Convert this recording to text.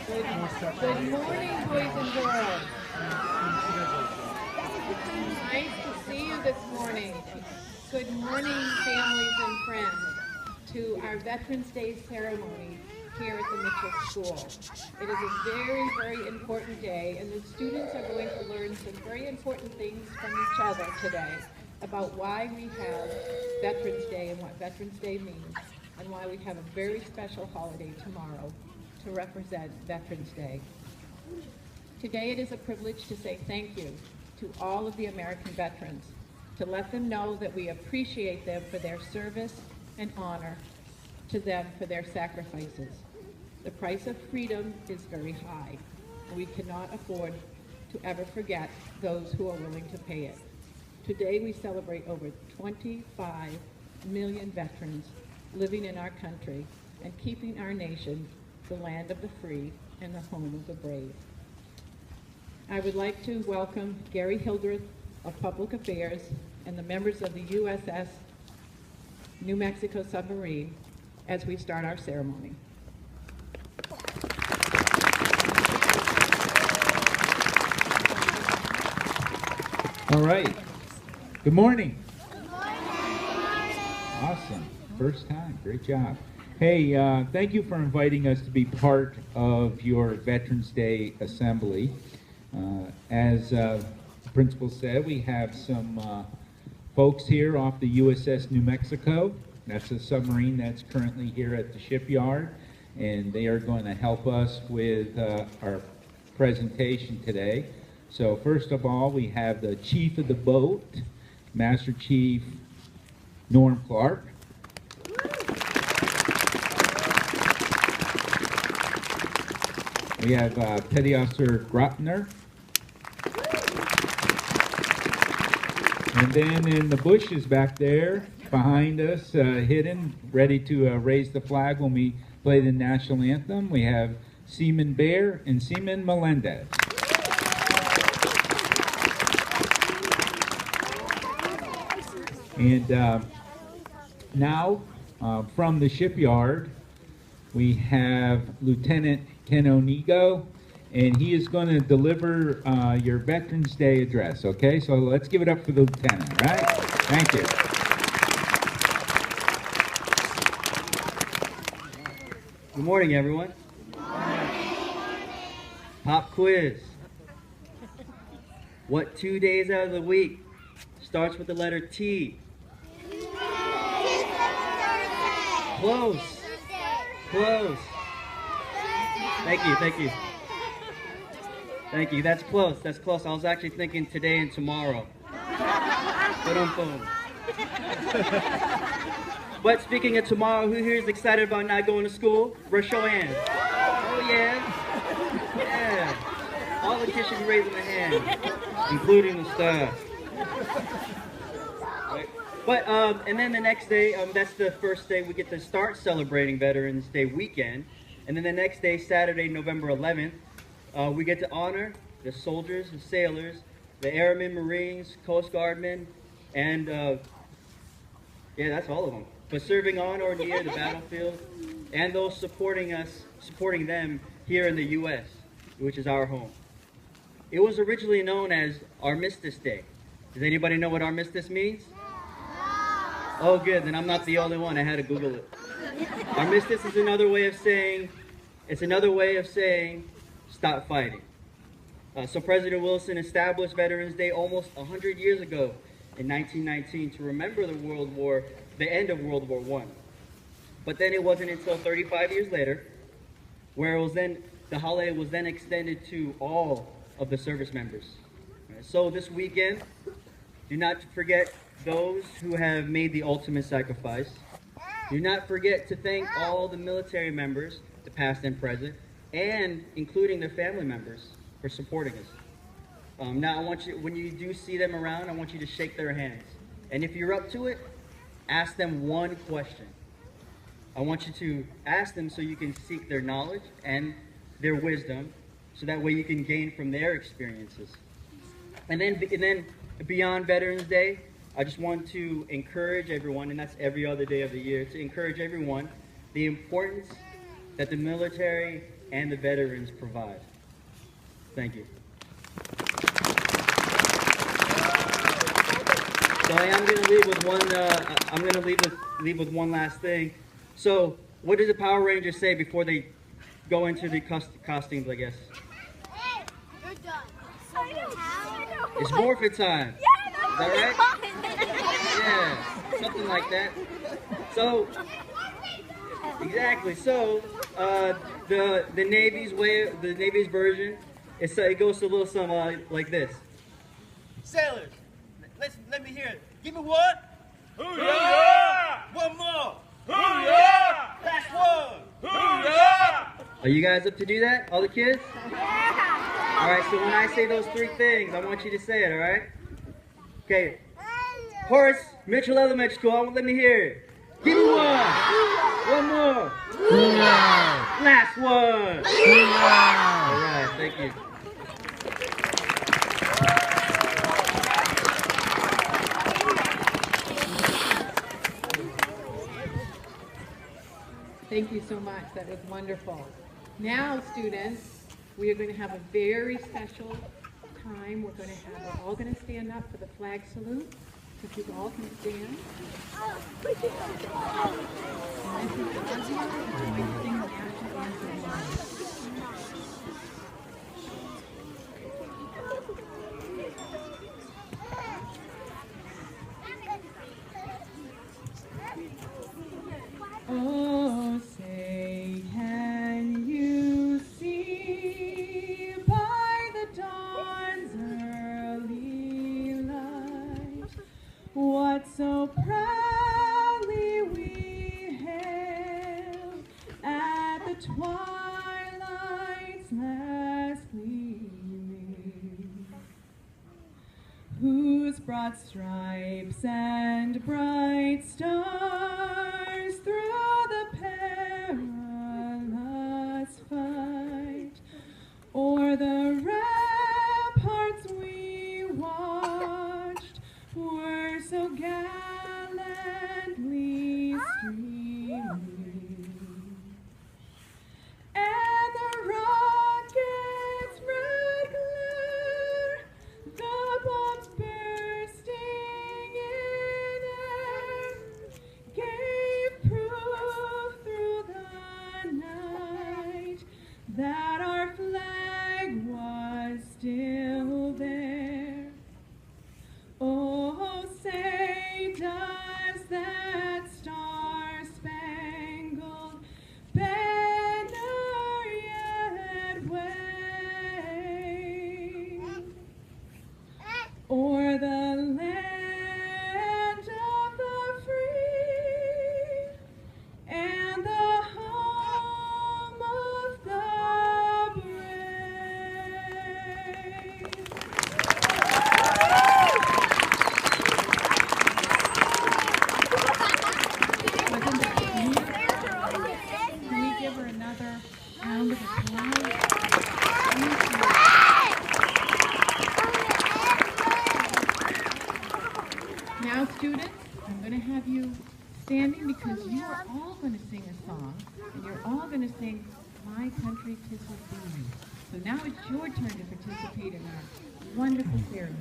Good morning, boys and girls. Nice to see you this morning. Good morning, families and friends, to our Veterans Day ceremony here at the Mitchell School. It is a very, very important day, and the students are going to learn some very important things from each other today about why we have Veterans Day and what Veterans Day means, and why we have a very special holiday tomorrow to represent Veterans Day. Today it is a privilege to say thank you to all of the American veterans, to let them know that we appreciate them for their service and honor to them for their sacrifices. The price of freedom is very high, and we cannot afford to ever forget those who are willing to pay it. Today we celebrate over 25 million veterans living in our country and keeping our nation the land of the free and the home of the brave. I would like to welcome Gary Hildreth of Public Affairs and the members of the USS New Mexico Submarine as we start our ceremony. All right. Good morning. Good morning. Awesome. First time. Great job. Hey, thank you for inviting us to be part of your Veterans Day assembly. As the principal said, we have some folks here off the USS New Mexico. That's a submarine that's currently here at the shipyard, and they are going to help us with our presentation today. So first of all, we have the chief of the boat, Master Chief Norm Clark. We have Petty Officer Grotner. And then in the bushes back there, behind us, hidden, ready to raise the flag when we play the national anthem, we have Seaman Bear and Seaman Melendez. And now, from the shipyard, we have Lieutenant Ken Onigo, and he is going to deliver your Veterans Day address, okay? So let's give it up for the lieutenant, all right? Thank you. Good morning, everyone. Good morning. Pop quiz. What 2 days out of the week starts with the letter T? Close. Close. Thank you, thank you. Thank you, that's close, that's close. I was actually thinking today and tomorrow. Boom. But speaking of tomorrow, who here is excited about not going to school? Raise your hand. Oh yeah. Yeah. All the kids should be raising their hand, including the staff. Right. But, and then the next day, that's the first day we get to start celebrating Veterans Day weekend. And then the next day, Saturday, November 11th, we get to honor the soldiers and sailors, the airmen, Marines, Coast Guardmen, and yeah, that's all of them. But serving on or near the battlefield, and those supporting them here in the U.S., which is our home. It was originally known as Armistice Day. Does anybody know what armistice means? Oh, good. Then I'm not the only one. I had to Google it. Armistice is another way of saying, stop fighting. So President Wilson established Veterans Day almost 100 years ago in 1919 to remember the end of World War I. But then it wasn't until 35 years later where the holiday was then extended to all of the service members. So this weekend, do not forget those who have made the ultimate sacrifice. Do not forget to thank all the military members, the past and present, and including their family members for supporting us. Now I want you, when you do see them around, I want you to shake their hands. And if you're up to it, ask them one question. I want you to ask them so you can seek their knowledge and their wisdom, so that way you can gain from their experiences. And then beyond Veterans Day, I just want to encourage everyone, and that's every other day of the year, to encourage everyone the importance that the military and the veterans provide. Thank you. So I'm going to leave with one. I'm going to leave with one last thing. So, what does the Power Rangers say before they go into the costumes? I guess Hey, you're done. I know. it's morphin' time. Yeah, Is that right? Yeah, something like that. So, exactly. So, the Navy's version, it goes a little something like this. Sailors, let me hear it. Give me one. Hoo-yah! One more. Hoo-yah! Last one. Hoo-yah! Are you guys up to do that? All the kids? All right. So when I say those three things, I want you to say it. All right? Okay. Horace Mitchell Elementary School. Let me hear it. Give me one. One more. Last one. All right. Thank you. Thank you so much. That was wonderful. Now, students, we are going to have a very special time. We're all going to stand up for the flag salute. If you all can stand. And this is Ozzy, who's going to sing the national anthem. Oh, say, can you see by the dawn's early light what so proudly we hailed at the twilight's last gleaming, whose broad stripes and bright stars through the perilous fight o'er the ramparts we watched were so gallantly streaming, and the rocket's red glare, the bombs bursting in air, gave proof through the night that our flag was still there. Oh, say, does that star-spangled banner yet wave o'er the land of the free and the home of the brave? Wasn't that beautiful? Can we give her another round of applause? Thank you. Now, students, I'm going to have you standing because you are all going to sing a song, and you're all going to sing My Country 'Tis of Thee. So now it's your turn to participate in our wonderful ceremony.